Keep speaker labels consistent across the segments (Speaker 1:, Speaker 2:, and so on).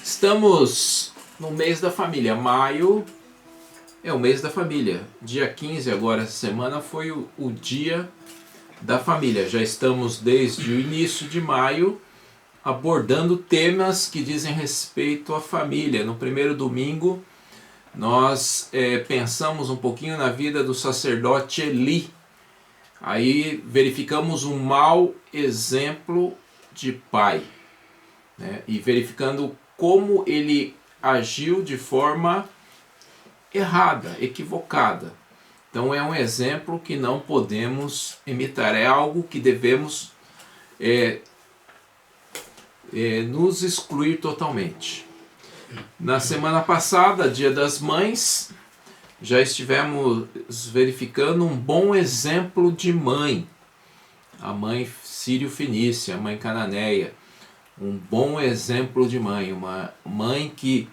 Speaker 1: Estamos no mês da família. Maio é o mês da família. Dia 15 agora, essa semana, foi o dia da família. Já estamos desde o início de maio abordando temas que dizem respeito à família. No primeiro domingo nós pensamos um pouquinho na vida do sacerdote Eli. Aí verificamos um mau exemplo de pai, né? E verificando como ele agiu de forma errada, equivocada. Então é um exemplo que não podemos imitar, é algo que devemos nos excluir totalmente. Na semana passada, Dia das Mães, já estivemos verificando um bom exemplo de mãe. A mãe sírio-fenícia, a mãe cananeia. Um bom exemplo de mãe. Uma mãe que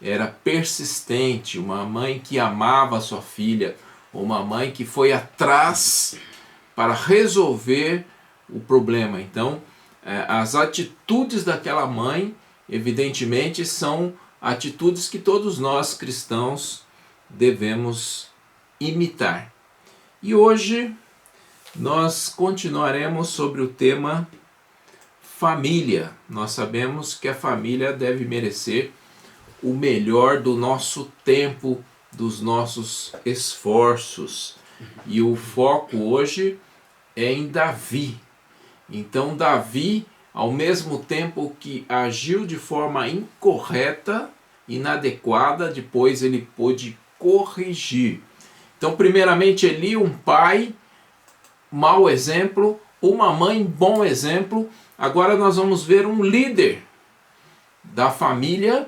Speaker 1: era persistente, uma mãe que amava a sua filha, uma mãe que foi atrás para resolver o problema. Então, as atitudes daquela mãe, evidentemente, são atitudes que todos nós cristãos devemos imitar. E hoje nós continuaremos sobre o tema família. Nós sabemos que a família deve merecer o melhor do nosso tempo, dos nossos esforços. E o foco hoje é em Davi. Então Davi, ao mesmo tempo que agiu de forma incorreta, inadequada, depois ele pôde corrigir. Então, primeiramente, Eli, um pai, mau exemplo, uma mãe, bom exemplo. Agora nós vamos ver um líder da família,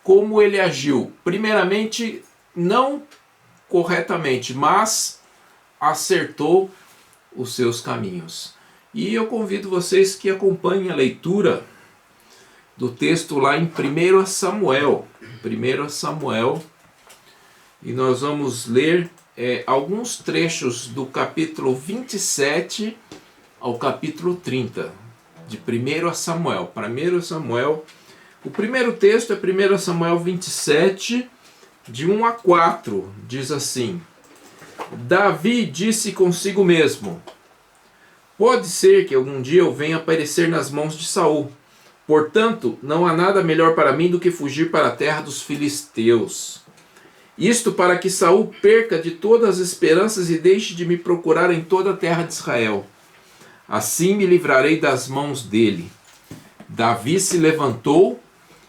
Speaker 1: como ele agiu. Primeiramente, não corretamente, mas acertou os seus caminhos. E eu convido vocês que acompanhem a leitura do texto lá em 1 Samuel. 1 Samuel. E nós vamos ler alguns trechos do capítulo 27 ao capítulo 30 de 1 Samuel. 1 Samuel. O primeiro texto é 1 Samuel 27, de 1 a 4. Diz assim: Davi disse consigo mesmo: pode ser que algum dia eu venha perecer nas mãos de Saul. Portanto, não há nada melhor para mim do que fugir para a terra dos filisteus. Isto para que Saul perca de todas as esperanças e deixe de me procurar em toda a terra de Israel. Assim me livrarei das mãos dele. Davi se levantou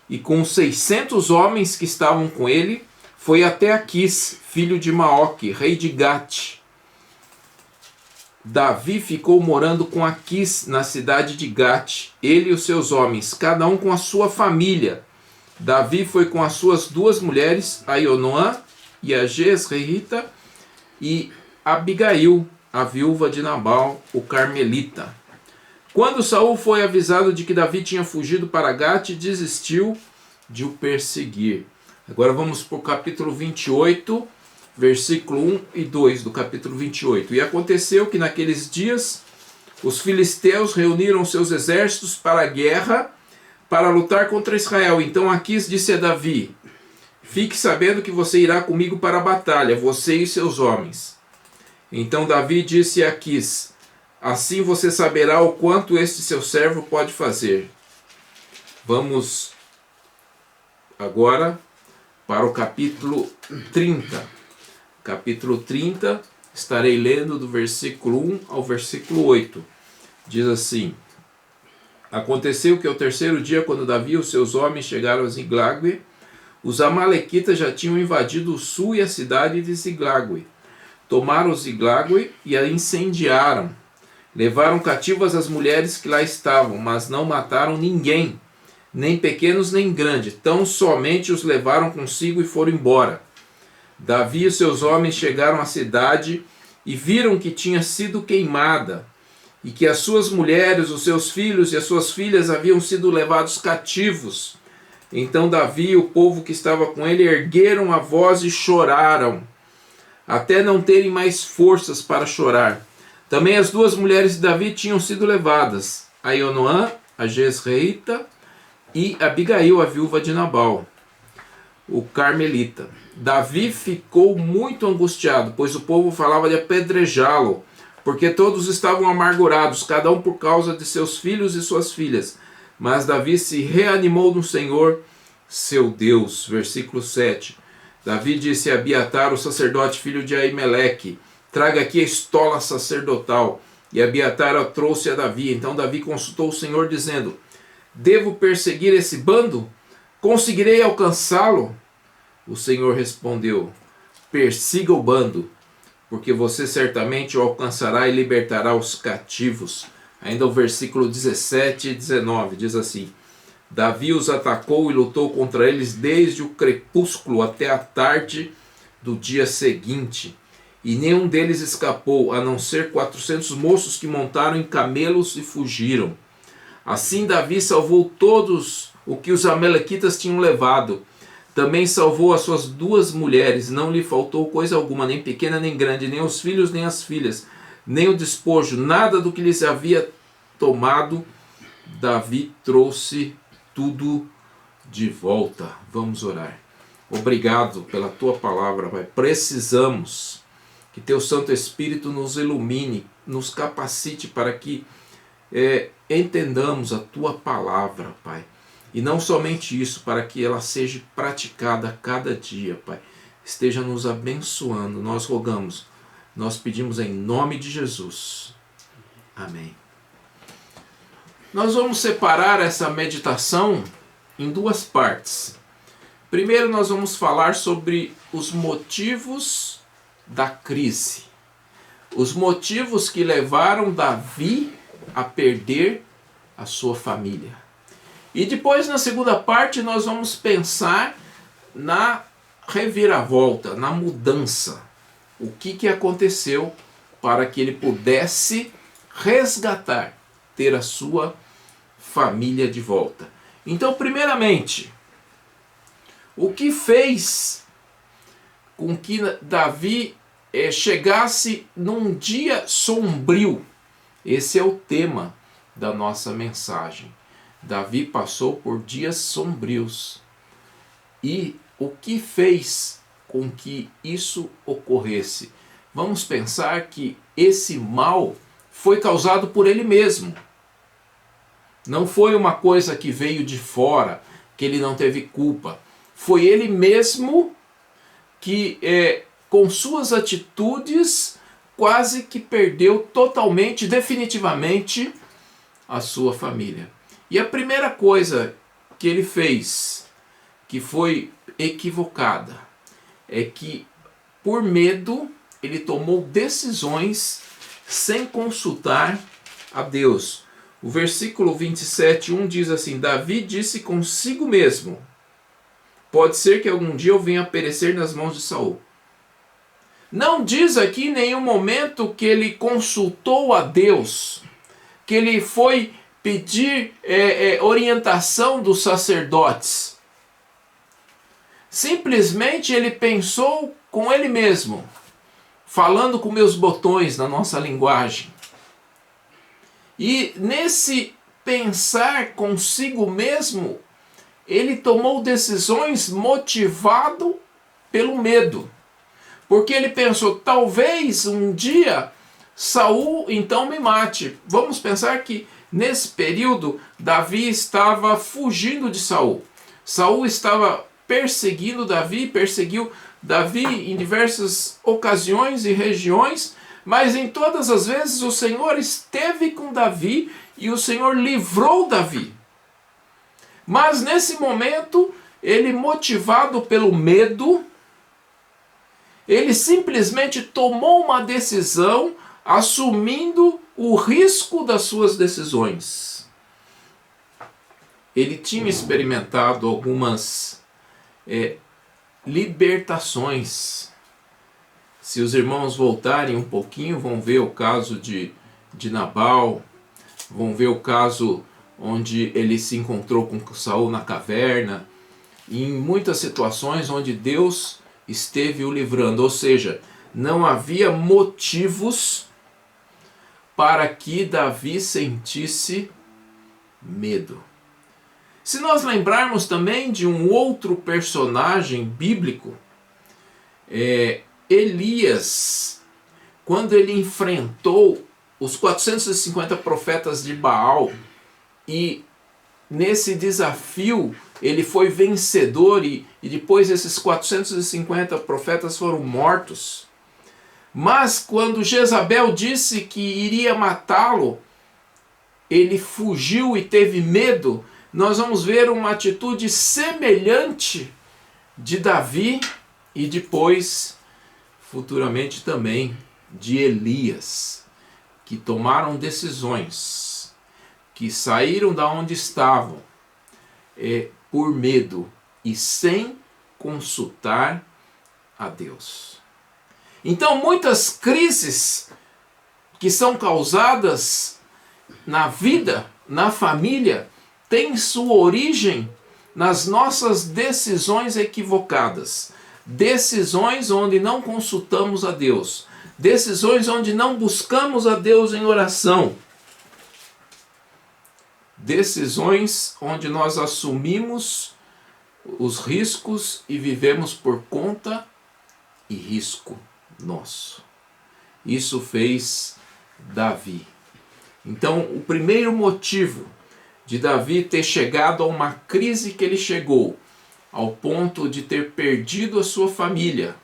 Speaker 1: e com 600 homens que estavam com ele, foi até Aquis, filho de Maoque, rei de Gate. Davi ficou morando com Aquis na cidade de Gate, ele e os seus homens, cada um com a sua família. Davi foi com as suas duas mulheres, Ainoã e a Jezreelita, e Abigail, a viúva de Nabal, o carmelita. Quando Saul foi avisado de que Davi tinha fugido para Gate, desistiu de o perseguir. Agora vamos para o capítulo 28, versículo 1 e 2 do capítulo 28. E aconteceu que naqueles dias os filisteus reuniram seus exércitos para a guerra, para lutar contra Israel. Então Aquis disse a Davi: fique sabendo que você irá comigo para a batalha, você e seus homens. Então Davi disse a Aquis: assim você saberá o quanto este seu servo pode fazer. Vamos agora para o capítulo 30. Capítulo 30, estarei lendo do versículo 1 ao versículo 8. Diz assim: aconteceu que ao terceiro dia, quando Davi e os seus homens chegaram a Ziglague, os amalequitas já tinham invadido o sul e a cidade de Ziglague. Tomaram Ziglague e a incendiaram. Levaram cativas as mulheres que lá estavam, mas não mataram ninguém, nem pequenos nem grandes. Tão somente os levaram consigo e foram embora. Davi e seus homens chegaram à cidade e viram que tinha sido queimada, e que as suas mulheres, os seus filhos e as suas filhas haviam sido levados cativos. Então Davi e o povo que estava com ele ergueram a voz e choraram, até não terem mais forças para chorar. Também as duas mulheres de Davi tinham sido levadas, Ainoã, a Jezreelita, e Abigail, a viúva de Nabal, o carmelita. Davi ficou muito angustiado, pois o povo falava de apedrejá-lo, porque todos estavam amargurados, cada um por causa de seus filhos e suas filhas. Mas Davi se reanimou no Senhor, seu Deus. Versículo 7. Davi disse a Abiatar, o sacerdote, filho de Aimeleque: traga aqui a estola sacerdotal. E Abiatar a trouxe a Davi. Então Davi consultou o Senhor, dizendo: devo perseguir esse bando? Conseguirei alcançá-lo? O Senhor respondeu: persiga o bando, porque você certamente o alcançará e libertará os cativos. Ainda o versículo 17 e 19 diz assim: Davi os atacou e lutou contra eles desde o crepúsculo até a tarde do dia seguinte, e nenhum deles escapou, a não ser 400 moços que montaram em camelos e fugiram. Assim Davi salvou todos o que os amalequitas tinham levado. Também salvou as suas 2 mulheres, não lhe faltou coisa alguma, nem pequena nem grande, nem os filhos nem as filhas, nem o despojo, nada do que lhes havia tomado. Davi trouxe tudo de volta. Vamos orar. Obrigado pela tua palavra, Pai. Precisamos que teu Santo Espírito nos ilumine, nos capacite para que entendamos a tua palavra, Pai. E não somente isso, para que ela seja praticada a cada dia, Pai. Esteja nos abençoando. Nós rogamos, nós pedimos em nome de Jesus. Amém. Nós vamos separar essa meditação em 2 partes. Primeiro nós vamos falar sobre os motivos da crise. Os motivos que levaram Davi a perder a sua família. E depois, na segunda parte, nós vamos pensar na reviravolta, na mudança. O que aconteceu para que ele pudesse resgatar, ter a sua família de volta. Então, primeiramente, o que fez com que Davi chegasse num dia sombrio? Esse é o tema da nossa mensagem. Davi passou por dias sombrios. E o que fez com que isso ocorresse? Vamos pensar que esse mal foi causado por ele mesmo. Não foi uma coisa que veio de fora, que ele não teve culpa. Foi ele mesmo que, com suas atitudes, quase que perdeu totalmente, definitivamente, a sua família. E a primeira coisa que ele fez, que foi equivocada, é que, por medo, ele tomou decisões sem consultar a Deus. O versículo 27:1 diz assim: Davi disse consigo mesmo: pode ser que algum dia eu venha a perecer nas mãos de Saul. Não diz aqui em nenhum momento que ele consultou a Deus, que ele foi pedir orientação dos sacerdotes. Simplesmente ele pensou com ele mesmo, falando com meus botões na nossa linguagem. E nesse pensar consigo mesmo, ele tomou decisões motivado pelo medo. Porque ele pensou, talvez um dia Saul então me mate. Vamos pensar que nesse período Davi estava fugindo de Saul. Saul estava perseguindo Davi, perseguiu Davi em diversas ocasiões e regiões, mas em todas as vezes o Senhor esteve com Davi e o Senhor livrou Davi. Mas nesse momento, ele, motivado pelo medo, ele simplesmente tomou uma decisão assumindo o risco das suas decisões. Ele tinha experimentado algumas libertações. Se os irmãos voltarem um pouquinho, vão ver o caso de Nabal, vão ver o caso onde ele se encontrou com Saul na caverna, e em muitas situações onde Deus esteve o livrando, ou seja, não havia motivos para que Davi sentisse medo. Se nós lembrarmos também de um outro personagem bíblico, Elias, quando ele enfrentou os 450 profetas de Baal, e nesse desafio ele foi vencedor, e depois esses 450 profetas foram mortos. Mas quando Jezabel disse que iria matá-lo, ele fugiu e teve medo. Nós vamos ver uma atitude semelhante de Davi e depois, futuramente também, de Elias, que tomaram decisões, que saíram da onde estavam por medo e sem consultar a Deus. Então, muitas crises que são causadas na vida, na família, têm sua origem nas nossas decisões equivocadas. Decisões onde não consultamos a Deus. Decisões onde não buscamos a Deus em oração. Decisões onde nós assumimos os riscos e vivemos por conta e risco nosso. Isso fez Davi. Então, o primeiro motivo de Davi ter chegado a uma crise que ele chegou, ao ponto de ter perdido a sua família,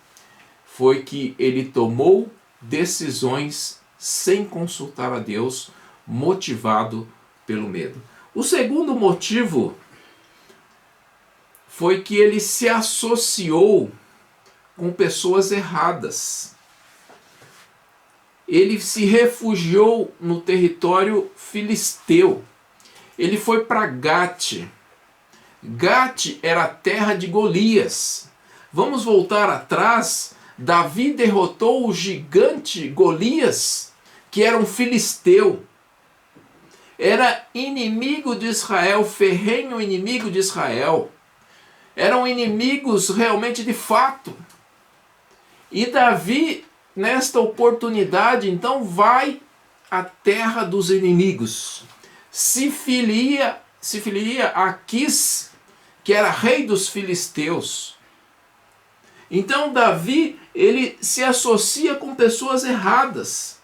Speaker 1: foi que ele tomou decisões sem consultar a Deus, motivado pelo medo. O segundo motivo foi que ele se associou com pessoas erradas. Ele se refugiou no território filisteu. Ele foi para Gate. Gate era a terra de Golias. Vamos voltar atrás. Davi derrotou o gigante Golias, que era um filisteu. Era inimigo de Israel, ferrenho inimigo de Israel. Eram inimigos realmente de fato. E Davi, nesta oportunidade, então vai à terra dos inimigos. Se filia a Aquis, que era rei dos filisteus. Então Davi, ele se associa com pessoas erradas.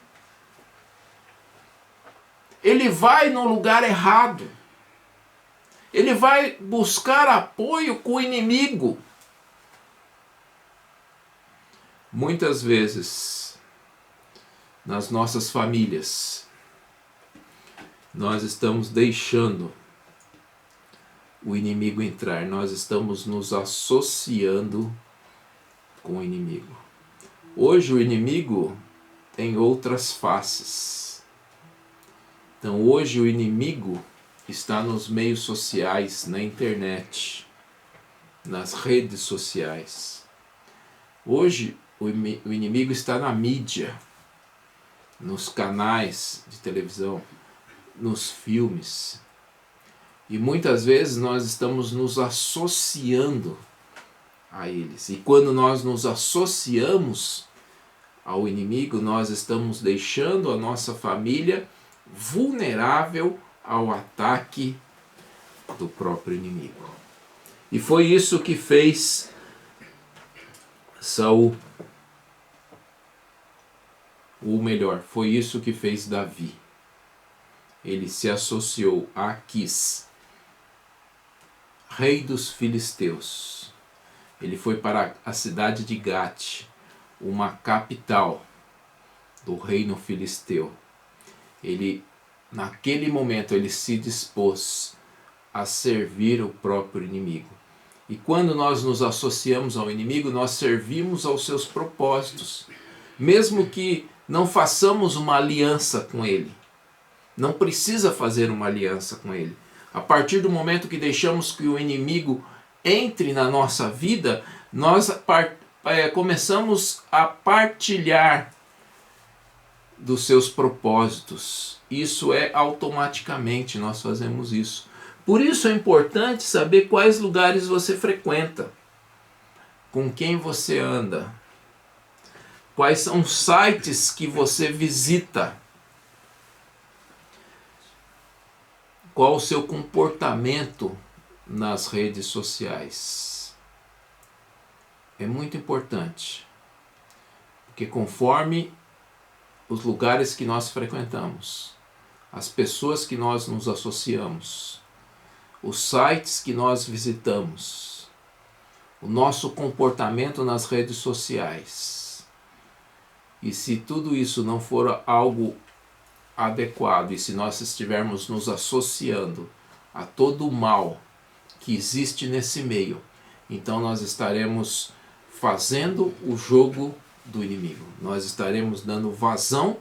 Speaker 1: Ele vai no lugar errado. Ele vai buscar apoio com o inimigo. Muitas vezes, nas nossas famílias, nós estamos deixando o inimigo entrar. Nós estamos nos associando com o inimigo. Hoje o inimigo tem outras faces. Então hoje o inimigo está nos meios sociais, na internet, nas redes sociais. Hoje o inimigo está na mídia, nos canais de televisão, nos filmes. E muitas vezes nós estamos nos associando a eles. E quando nós nos associamos ao inimigo, nós estamos deixando a nossa família vulnerável ao ataque do próprio inimigo. E foi isso que fez Saul. Ou melhor, foi isso que fez Davi. Ele se associou a Aquis, rei dos filisteus. Ele foi para a cidade de Gate, uma capital do reino filisteu. Ele, naquele momento, ele se dispôs a servir o próprio inimigo. E quando nós nos associamos ao inimigo, nós servimos aos seus propósitos, mesmo que não façamos uma aliança com ele. Não precisa fazer uma aliança com ele. A partir do momento que deixamos que o inimigo entre na nossa vida, nós começamos a partilhar dos seus propósitos. Isso é automaticamente, nós fazemos isso. Por isso é importante saber quais lugares você frequenta, com quem você anda, quais são os sites que você visita, qual o seu comportamento nas redes sociais. É muito importante, porque conforme os lugares que nós frequentamos, as pessoas que nós nos associamos, os sites que nós visitamos, o nosso comportamento nas redes sociais, e se tudo isso não for algo adequado, e se nós estivermos nos associando a todo o mal que existe nesse meio, então nós estaremos fazendo o jogo do inimigo. Nós estaremos dando vazão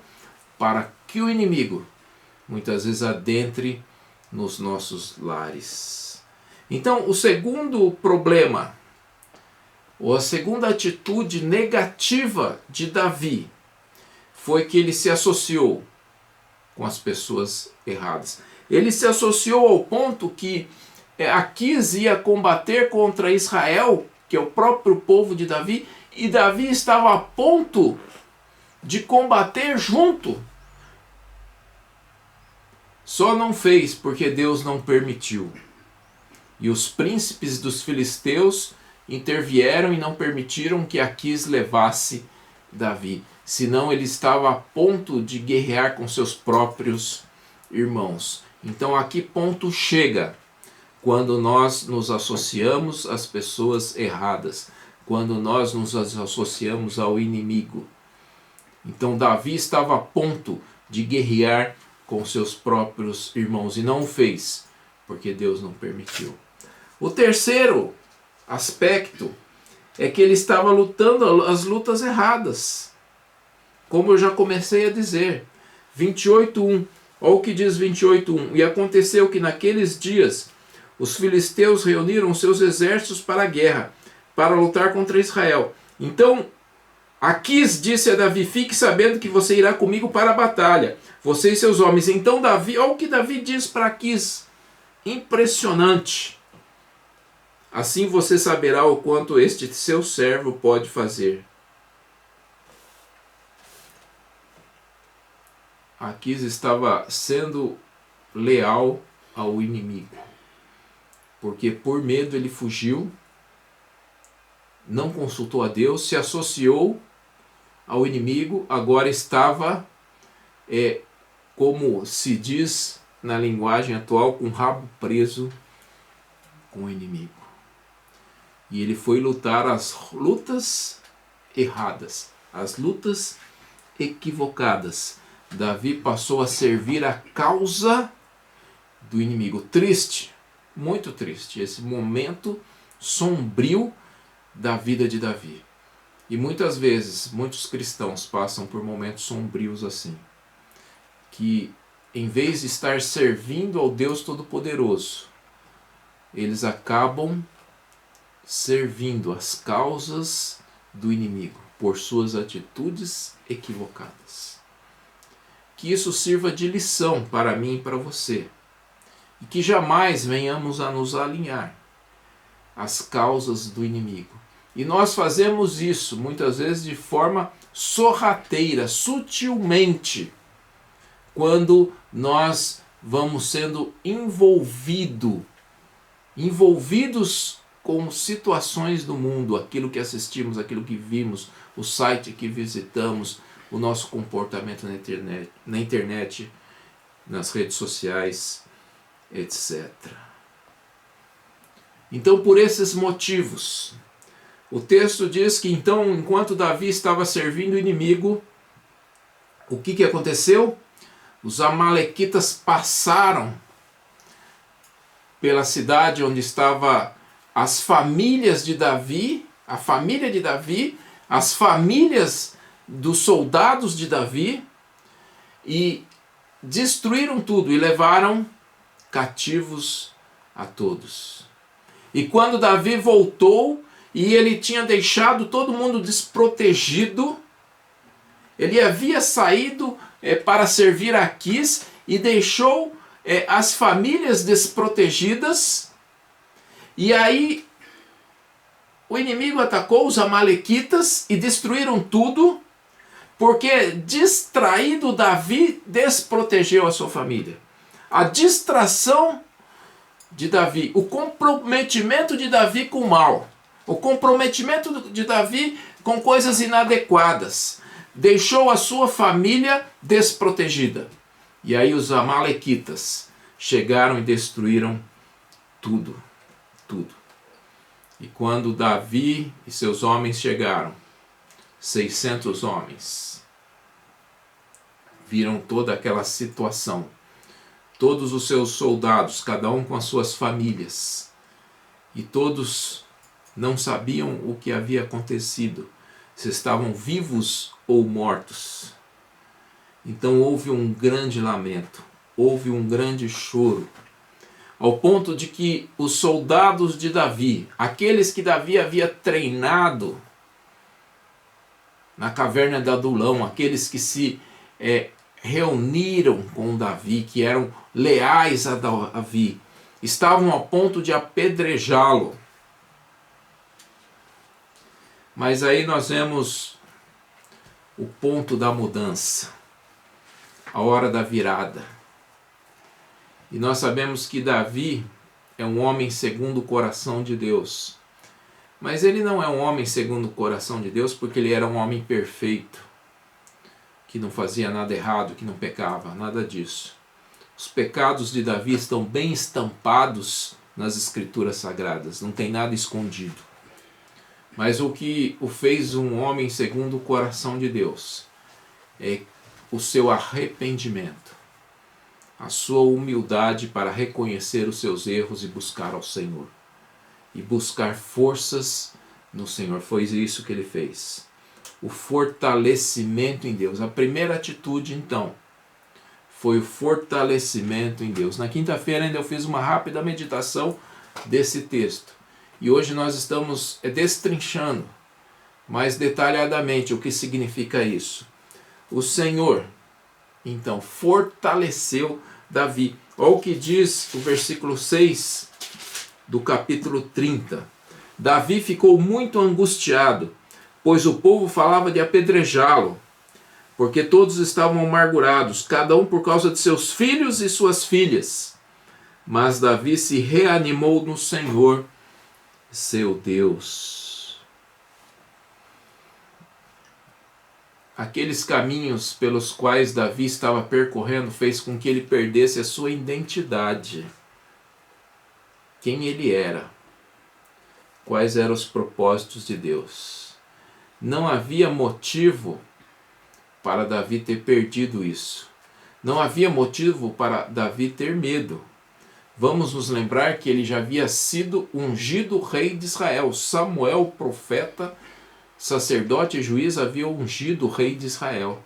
Speaker 1: para que o inimigo muitas vezes adentre nos nossos lares. Então, o segundo problema, ou a segunda atitude negativa de Davi, foi que ele se associou com as pessoas erradas. Ele se associou ao ponto que Aquis ia combater contra Israel, que é o próprio povo de Davi, e Davi estava a ponto de combater junto. Só não fez porque Deus não permitiu. E os príncipes dos filisteus intervieram e não permitiram que Aquis levasse Davi. Senão ele estava a ponto de guerrear com seus próprios irmãos. Então a que ponto chega quando nós nos associamos às pessoas erradas? Quando nós nos associamos ao inimigo? Então Davi estava a ponto de guerrear com seus próprios irmãos e não o fez, porque Deus não permitiu. O terceiro aspecto é que ele estava lutando as lutas erradas. Como eu já comecei a dizer, 28:1, olha o que diz 28:1. E aconteceu que naqueles dias os filisteus reuniram seus exércitos para a guerra, para lutar contra Israel. Então Aquis disse a Davi: fique sabendo que você irá comigo para a batalha, você e seus homens. Então Davi, olha o que Davi diz para Aquis. Impressionante. Assim você saberá o quanto este seu servo pode fazer. Aquis estava sendo leal ao inimigo, porque por medo ele fugiu, não consultou a Deus, se associou ao inimigo, agora estava, como se diz na linguagem atual, com o rabo preso com o inimigo. E ele foi lutar as lutas erradas, as lutas equivocadas. Davi passou a servir a causa do inimigo. Triste, muito triste, esse momento sombrio da vida de Davi. E muitas vezes, muitos cristãos passam por momentos sombrios assim, que em vez de estar servindo ao Deus Todo-Poderoso, eles acabam servindo as causas do inimigo por suas atitudes equivocadas. Que isso sirva de lição para mim e para você, e que jamais venhamos a nos alinhar às causas do inimigo. E nós fazemos isso muitas vezes de forma sorrateira, sutilmente, quando nós vamos sendo envolvidos com situações do mundo, aquilo que assistimos, aquilo que vimos, o site que visitamos, o nosso comportamento na internet, nas redes sociais, etc. Então, por esses motivos, o texto diz que então, enquanto Davi estava servindo o inimigo, o que aconteceu? Os amalequitas passaram pela cidade onde estavam as famílias de Davi, a família de Davi, as famílias dos soldados de Davi, e destruíram tudo e levaram cativos a todos. E quando Davi voltou, e ele tinha deixado todo mundo desprotegido, ele havia saído para servir a Aquis e deixou as famílias desprotegidas, e aí o inimigo atacou os amalequitas e destruíram tudo, porque distraído Davi desprotegeu a sua família. A distração de Davi, o comprometimento de Davi com o mal, o comprometimento de Davi com coisas inadequadas, deixou a sua família desprotegida. E aí os amalequitas chegaram e destruíram tudo, tudo. E quando Davi e seus homens chegaram, 600 homens, viram toda aquela situação, todos os seus soldados, cada um com as suas famílias, e todos não sabiam o que havia acontecido, se estavam vivos ou mortos. Então houve um grande lamento, houve um grande choro, ao ponto de que os soldados de Davi, aqueles que Davi havia treinado na caverna de Adulão, aqueles que se reuniram com Davi, que eram leais a Davi, estavam a ponto de apedrejá-lo. Mas aí nós vemos o ponto da mudança, a hora da virada. E nós sabemos que Davi é um homem segundo o coração de Deus. Mas ele não é um homem segundo o coração de Deus porque ele era um homem perfeito, que não fazia nada errado, que não pecava, nada disso. Os pecados de Davi estão bem estampados nas Escrituras Sagradas, não tem nada escondido. Mas o que o fez um homem segundo o coração de Deus é o seu arrependimento, a sua humildade para reconhecer os seus erros e buscar ao Senhor. E buscar forças no Senhor. Foi isso que ele fez. O fortalecimento em Deus. A primeira atitude, então, foi o fortalecimento em Deus. Na quinta-feira ainda eu fiz uma rápida meditação desse texto. E hoje nós estamos destrinchando mais detalhadamente o que significa isso. O Senhor, então, fortaleceu Davi. Olha o que diz o versículo 6 do capítulo 30. Davi ficou muito angustiado, pois o povo falava de apedrejá-lo, porque todos estavam amargurados, cada um por causa de seus filhos e suas filhas. Mas Davi se reanimou no Senhor, seu Deus. Aqueles caminhos pelos quais Davi estava percorrendo fez com que ele perdesse a sua identidade. Quem ele era, quais eram os propósitos de Deus. Não havia motivo para Davi ter perdido isso. Não havia motivo para Davi ter medo. Vamos nos lembrar que ele já havia sido ungido rei de Israel. Samuel, profeta, sacerdote e juiz, havia ungido o rei de Israel.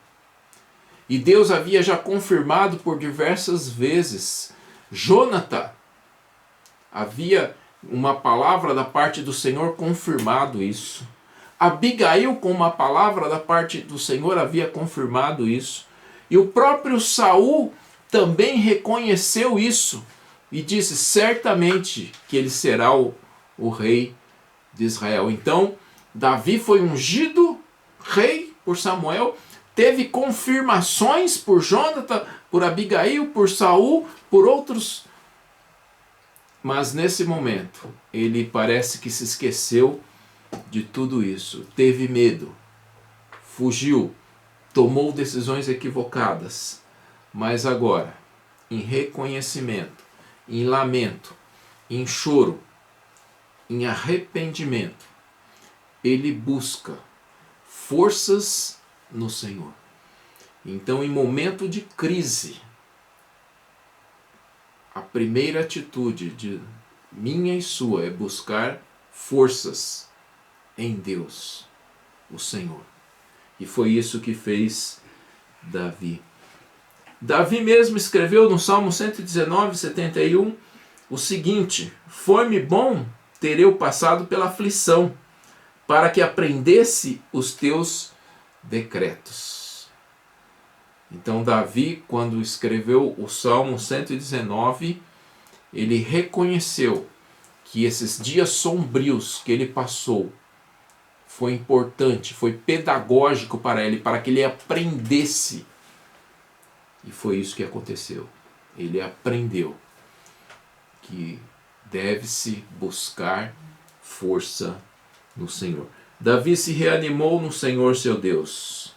Speaker 1: E Deus havia já confirmado por diversas vezes. Jonatã, havia uma palavra da parte do Senhor confirmado isso. Abigail, com uma palavra da parte do Senhor, havia confirmado isso. E o próprio Saul também reconheceu isso e disse certamente que ele será o rei de Israel. Então, Davi foi ungido rei por Samuel, teve confirmações por Jonatã, por Abigail, por Saul, por outros. Mas nesse momento, ele parece que se esqueceu de tudo isso. Teve medo, fugiu, tomou decisões equivocadas. Mas agora, em reconhecimento, em lamento, em choro, em arrependimento, ele busca forças no Senhor. Então, em momento de crise, a primeira atitude de minha e sua é buscar forças em Deus, o Senhor. E foi isso que fez Davi. Davi mesmo escreveu no Salmo 119, 71, o seguinte: foi-me bom ter eu passado pela aflição, para que aprendesse os teus decretos. Então Davi, quando escreveu o Salmo 119, ele reconheceu que esses dias sombrios que ele passou foi importante, foi pedagógico para ele, para que ele aprendesse. E foi isso que aconteceu. Ele aprendeu que deve-se buscar força no Senhor. Davi se reanimou no Senhor seu Deus.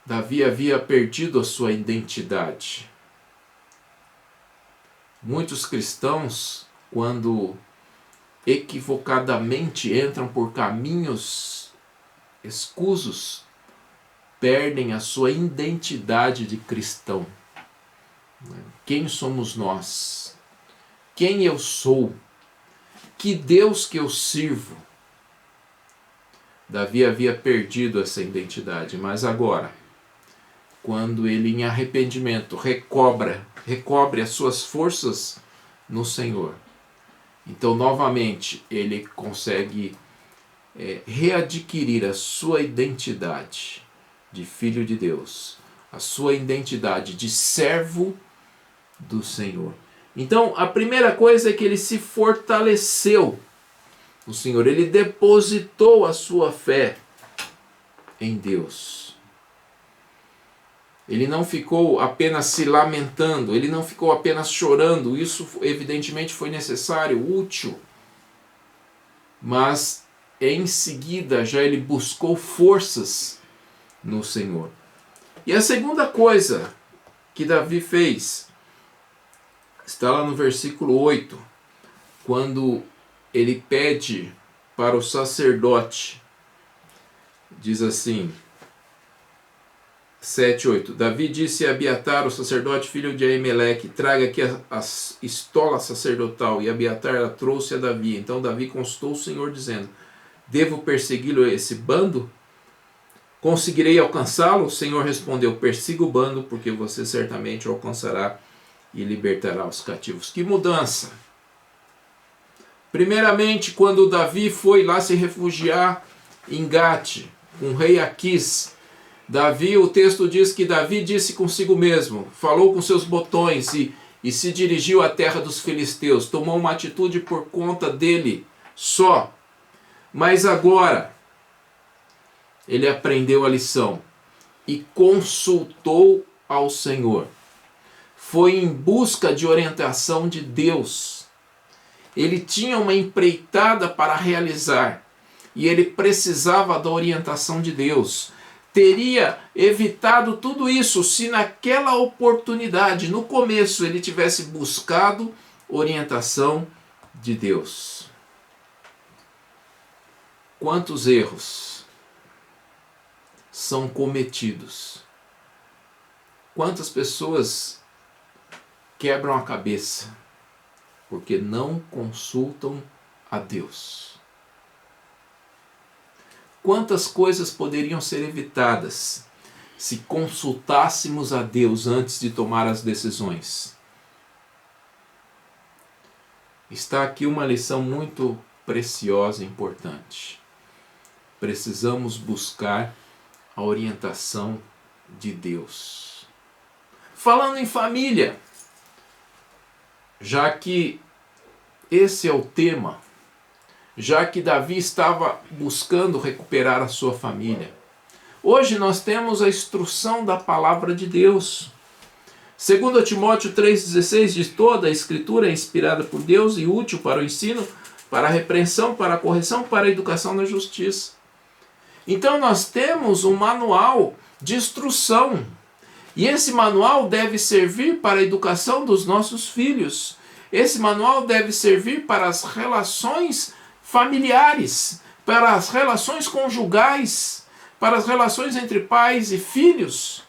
Speaker 1: Davi havia perdido a sua identidade. Muitos cristãos, quando equivocadamente entram por caminhos escusos, perdem a sua identidade de cristão. Quem somos nós? Quem eu sou? Que Deus que eu sirvo? Davi havia perdido essa identidade, mas agora, quando ele em arrependimento recobre as suas forças no Senhor, então novamente ele consegue readquirir a sua identidade de filho de Deus, a sua identidade de servo do Senhor. Então a primeira coisa é que ele se fortaleceu no Senhor, ele depositou a sua fé em Deus. Ele não ficou apenas se lamentando, ele não ficou apenas chorando, isso evidentemente foi necessário, útil, mas em seguida já ele buscou forças no Senhor. E a segunda coisa que Davi fez está lá no versículo 8, quando ele pede para o sacerdote, diz assim, 7:8. Davi disse a Abiatar, o sacerdote, filho de Aimeleque, traga aqui a estola sacerdotal. E Abiatar a trouxe a Davi. Então Davi consultou o Senhor, dizendo: devo persegui-lo esse bando? Conseguirei alcançá-lo? O Senhor respondeu: persiga o bando, porque você certamente o alcançará e libertará os cativos. Que mudança! Primeiramente, quando Davi foi lá se refugiar em Gate, com o rei Aquis, Davi, o texto diz que Davi disse consigo mesmo, falou com seus botões e se dirigiu à terra dos filisteus, tomou uma atitude por conta dele só. Mas agora, ele aprendeu a lição e consultou ao Senhor. Foi em busca de orientação de Deus. Ele tinha uma empreitada para realizar e ele precisava da orientação de Deus. Teria evitado tudo isso se naquela oportunidade, no começo, ele tivesse buscado orientação de Deus. Quantos erros são cometidos? Quantas pessoas quebram a cabeça porque não consultam a Deus? Quantas coisas poderiam ser evitadas se consultássemos a Deus antes de tomar as decisões? Está aqui uma lição muito preciosa e importante. Precisamos buscar a orientação de Deus. Falando em família, já que esse é o tema, já que Davi estava buscando recuperar a sua família. Hoje nós temos a instrução da palavra de Deus. 2 Timóteo 3,16 diz: toda a escritura é inspirada por Deus e útil para o ensino, para a repreensão, para a correção, para a educação na justiça. Então nós temos um manual de instrução. E esse manual deve servir para a educação dos nossos filhos. Esse manual deve servir para as relações familiares, para as relações conjugais, para as relações entre pais e filhos.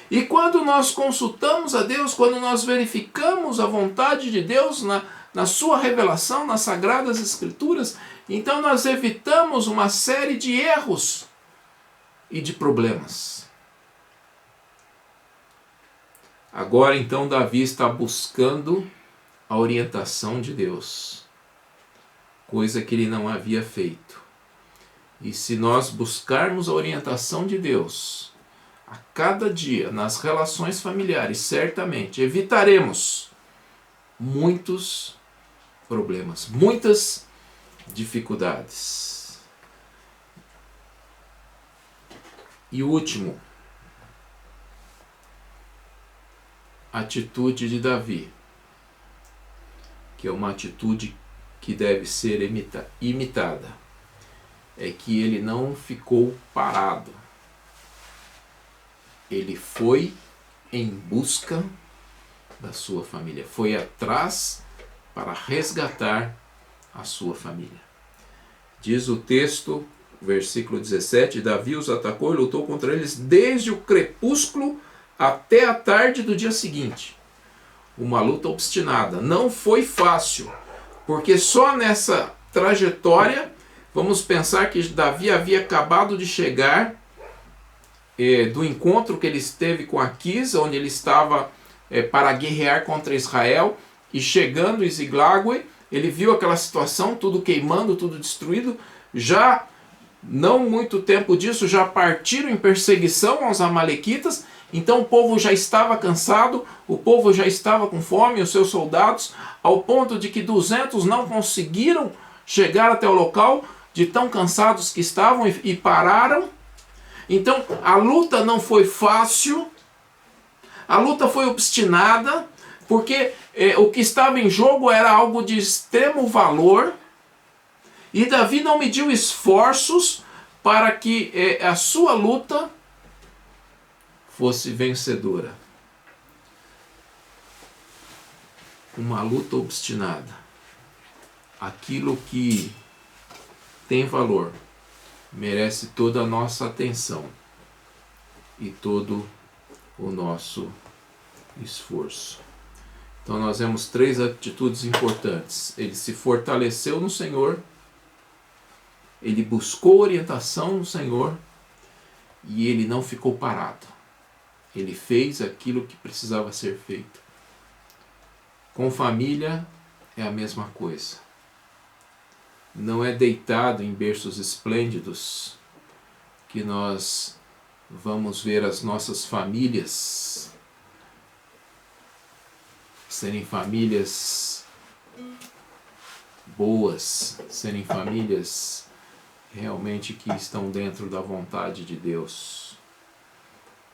Speaker 1: E quando nós consultamos a Deus, quando nós verificamos a vontade de Deus na sua revelação, nas Sagradas Escrituras, então nós evitamos uma série de erros e de problemas. Agora então Davi está buscando a orientação de Deus, coisa que ele não havia feito. E se nós buscarmos a orientação de Deus a cada dia nas relações familiares, certamente evitaremos muitos problemas, muitas dificuldades. E o último, atitude de Davi. que é uma atitude que deve ser imitada, é que ele não ficou parado. Ele foi em busca da sua família, foi atrás para resgatar a sua família. Diz o texto, versículo 17, Davi os atacou e lutou contra eles desde o crepúsculo até a tarde do dia seguinte. Uma luta obstinada. Não foi fácil, porque só nessa trajetória, vamos pensar que Davi havia acabado de chegar do encontro que ele esteve com Aquis, onde ele estava para guerrear contra Israel, e chegando em Ziglague, ele viu aquela situação, tudo queimando, tudo destruído. Já não muito tempo disso, já partiram em perseguição aos amalequitas. Então o povo já estava cansado, o povo já estava com fome, os seus soldados, ao ponto de que 200 não conseguiram chegar até o local, de tão cansados que estavam, e pararam. Então a luta não foi fácil, a luta foi obstinada, porque o que estava em jogo era algo de extremo valor, e Davi não mediu esforços para que a sua luta fosse vencedora. Uma luta obstinada. Aquilo que tem valor merece toda a nossa atenção e todo o nosso esforço. Então nós vemos 3 atitudes importantes. Ele se fortaleceu no Senhor, ele buscou orientação no Senhor e ele não ficou parado. Ele fez aquilo que precisava ser feito. Com família é a mesma coisa. Não é deitado em berços esplêndidos que nós vamos ver as nossas famílias serem famílias boas, serem famílias realmente que estão dentro da vontade de Deus.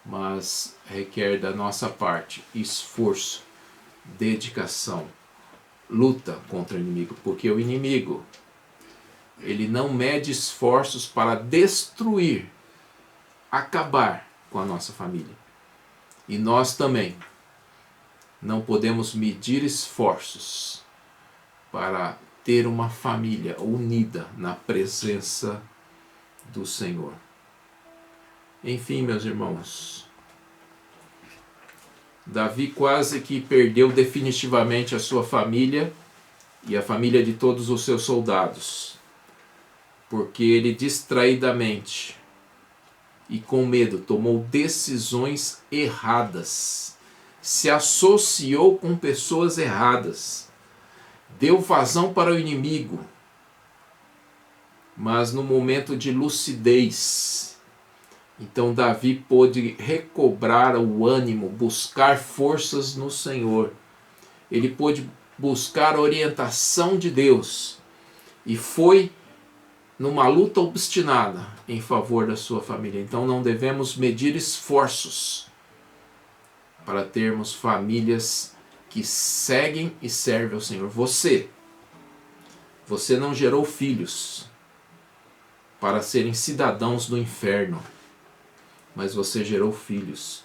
Speaker 1: Mas requer da nossa parte esforço, dedicação, luta contra o inimigo, porque o inimigo, ele não mede esforços para destruir, acabar com a nossa família. E nós também não podemos medir esforços para ter uma família unida na presença do Senhor. Enfim, meus irmãos, Davi quase que perdeu definitivamente a sua família e a família de todos os seus soldados, porque ele distraidamente e com medo tomou decisões erradas, se associou com pessoas erradas, deu vazão para o inimigo, mas no momento de lucidez, então Davi pôde recobrar o ânimo, buscar forças no Senhor. Ele pôde buscar a orientação de Deus e foi numa luta obstinada em favor da sua família. Então não devemos medir esforços para termos famílias que seguem e servem ao Senhor. Você não gerou filhos para serem cidadãos do inferno, mas você gerou filhos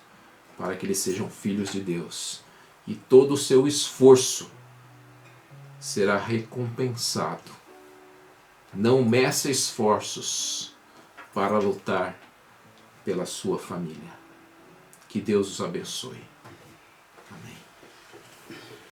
Speaker 1: para que eles sejam filhos de Deus. E todo o seu esforço será recompensado. Não meça esforços para lutar pela sua família. Que Deus os abençoe.